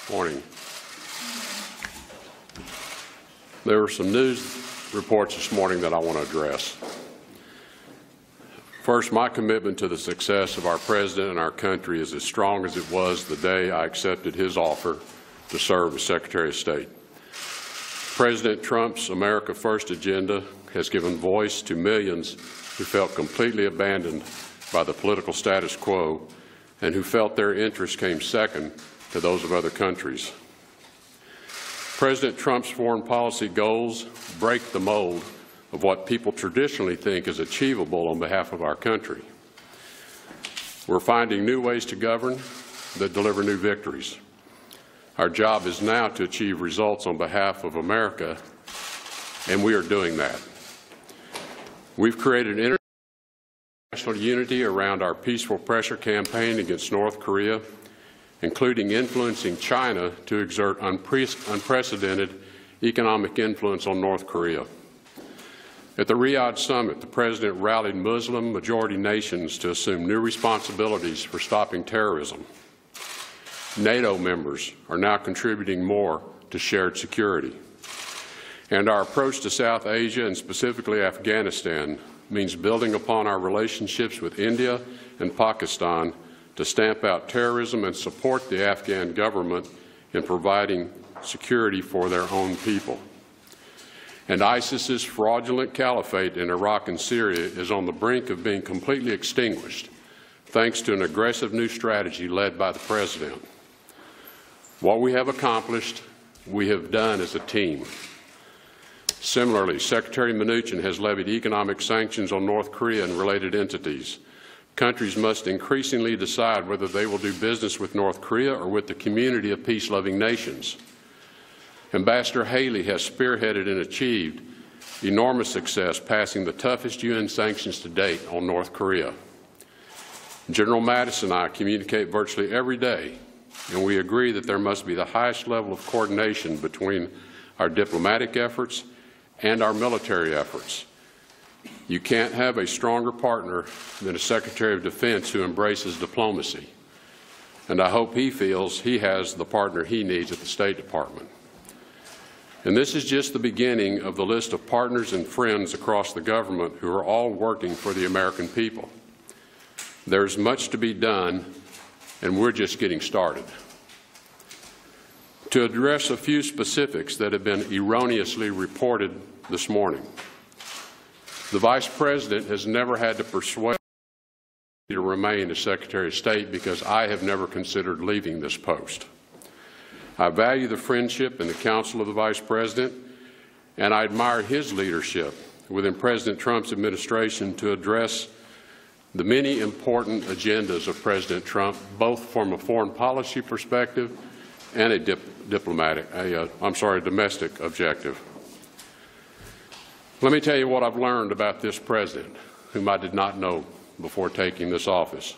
Morning. There were some news reports this morning that I want to address. First, my commitment to the success of our President and our country is as strong as it was the day I accepted his offer to serve as Secretary of State. President Trump's America First agenda has given voice to millions who felt completely abandoned by the political status quo and who felt their interests came second to those of other countries. President Trump's foreign policy goals break the mold of what people traditionally think is achievable on behalf of our country. We're finding new ways to govern that deliver new victories. Our job is now to achieve results on behalf of America, and we are doing that. We've created international unity around our peaceful pressure campaign against North Korea, including influencing China to exert unprecedented economic influence on North Korea. At the Riyadh summit, the President rallied Muslim-majority nations to assume new responsibilities for stopping terrorism. NATO members are now contributing more to shared security. And our approach to South Asia, and specifically Afghanistan, means building upon our relationships with India and Pakistan to stamp out terrorism and support the Afghan government in providing security for their own people. And ISIS's fraudulent caliphate in Iraq and Syria is on the brink of being completely extinguished, thanks to an aggressive new strategy led by the President. What we have accomplished, we have done as a team. Similarly, Secretary Mnuchin has levied economic sanctions on North Korea and related entities. Countries must increasingly decide whether they will do business with North Korea or with the community of peace-loving nations. Ambassador Haley has spearheaded and achieved enormous success, passing the toughest UN sanctions to date on North Korea. General Mattis and I communicate virtually every day, and we agree that there must be the highest level of coordination between our diplomatic efforts and our military efforts. You can't have a stronger partner than a Secretary of Defense who embraces diplomacy, and I hope he feels he has the partner he needs at the State Department. And this is just the beginning of the list of partners and friends across the government who are all working for the American people. There's much to be done, and we're just getting started. To address a few specifics that have been erroneously reported this morning, the Vice President has never had to persuade me to remain as Secretary of State because I have never considered leaving this post. I value the friendship and the counsel of the Vice President, and I admire his leadership within President Trump's administration to address the many important agendas of President Trump, both from a foreign policy perspective and a domestic objective. Let me tell you what I've learned about this President, whom I did not know before taking this office.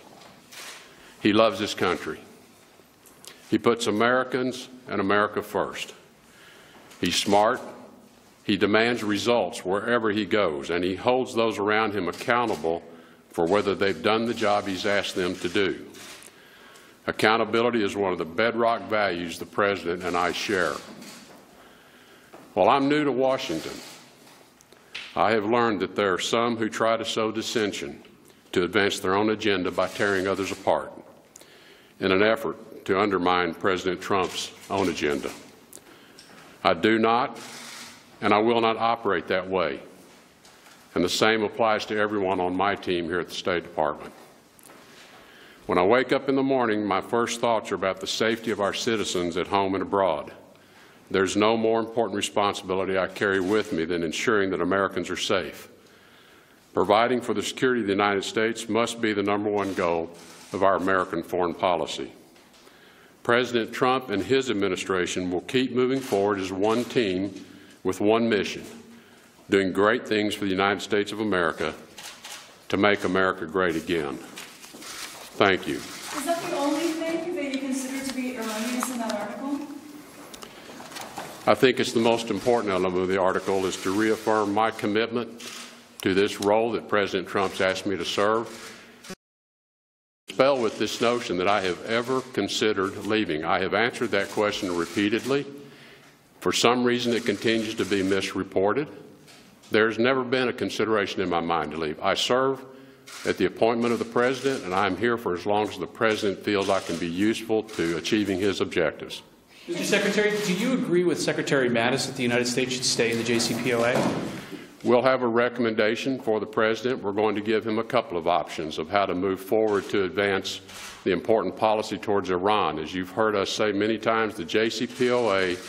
He loves his country. He puts Americans and America first. He's smart. He demands results wherever he goes, and he holds those around him accountable for whether they've done the job he's asked them to do. Accountability is one of the bedrock values the President and I share. While I'm new to Washington, I have learned that there are some who try to sow dissension to advance their own agenda by tearing others apart in an effort to undermine President Trump's own agenda. I do not, and I will not operate that way. And the same applies to everyone on my team here at the State Department. When I wake up in the morning, my first thoughts are about the safety of our citizens at home and abroad. There's no more important responsibility I carry with me than ensuring that Americans are safe. Providing for the security of the United States must be the #1 goal of our American foreign policy. President Trump and his administration will keep moving forward as one team with one mission, doing great things for the United States of America to make America great again. Thank you. Is that the only thing that you consider to be erroneous in that article? I think it's the most important element of the article is to reaffirm my commitment to this role that President Trump's asked me to serve. Spell with this notion that I have ever considered leaving. I have answered that question repeatedly. For some reason, it continues to be misreported. There's never been a consideration in my mind to leave. I serve at the appointment of the President, and I'm here for as long as the President feels I can be useful to achieving his objectives. Mr. Secretary, do you agree with Secretary Mattis that the United States should stay in the JCPOA? We'll have a recommendation for the President. We're going to give him a couple of options of how to move forward to advance the important policy towards Iran. As you've heard us say many times, the JCPOA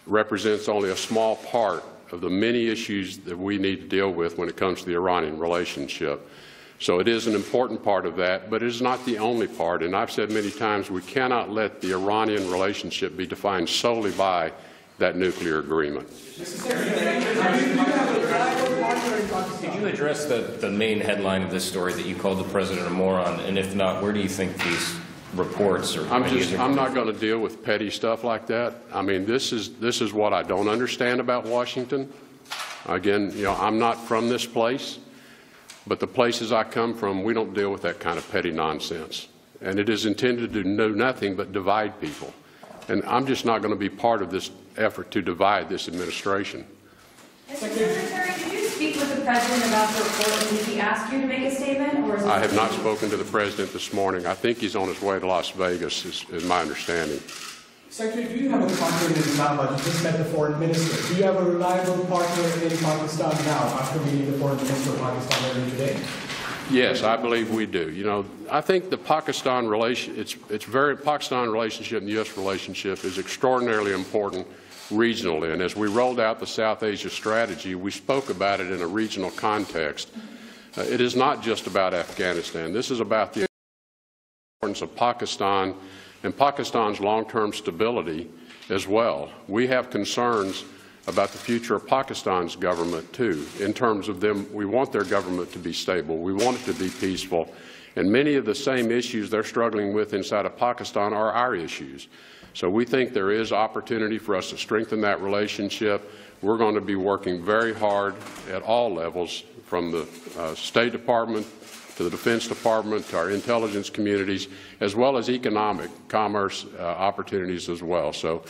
represents only a small part of the many issues that we need to deal with when it comes to the Iranian relationship. So it is an important part of that, but it is not the only part. And I've said many times we cannot let the Iranian relationship be defined solely by that nuclear agreement. Could you address the main headline of this story that you called the President a moron? And if not, where do you think these reports or I'm not going to deal with petty stuff like that. I mean, this is what I don't understand about Washington. Again, I'm not from this place, but the places I come from, we don't deal with that kind of petty nonsense. And it is intended to do nothing but divide people. And I'm just not going to be part of this effort to divide this administration. Mr. Secretary, did you speak with the President about the report, and did he ask you to make a statement? Or is I have not spoken to the President this morning. I think he's on his way to Las Vegas, is my understanding. Secretary, do you have a partner in Islamabad? You just met the foreign minister. Do you have a reliable partner in Pakistan now after meeting the foreign minister of Pakistan earlier today? Yes, I believe we do. I think the Pakistan relationship and the U.S. relationship is extraordinarily important regionally. And as we rolled out the South Asia strategy, we spoke about it in a regional context. It is not just about Afghanistan. This is about the importance of Pakistan and Pakistan's long-term stability as well. We have concerns about the future of Pakistan's government, too, in terms of them. We want their government to be stable. We want it to be peaceful. And many of the same issues they're struggling with inside of Pakistan are our issues. So we think there is opportunity for us to strengthen that relationship. We're going to be working very hard at all levels, from the State Department to the Defense Department to our intelligence communities, as well as economic commerce opportunities as well. So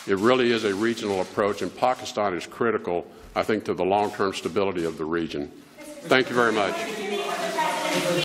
it really is a regional approach, and Pakistan is critical, I think, to the long-term stability of the region. Thank you very much.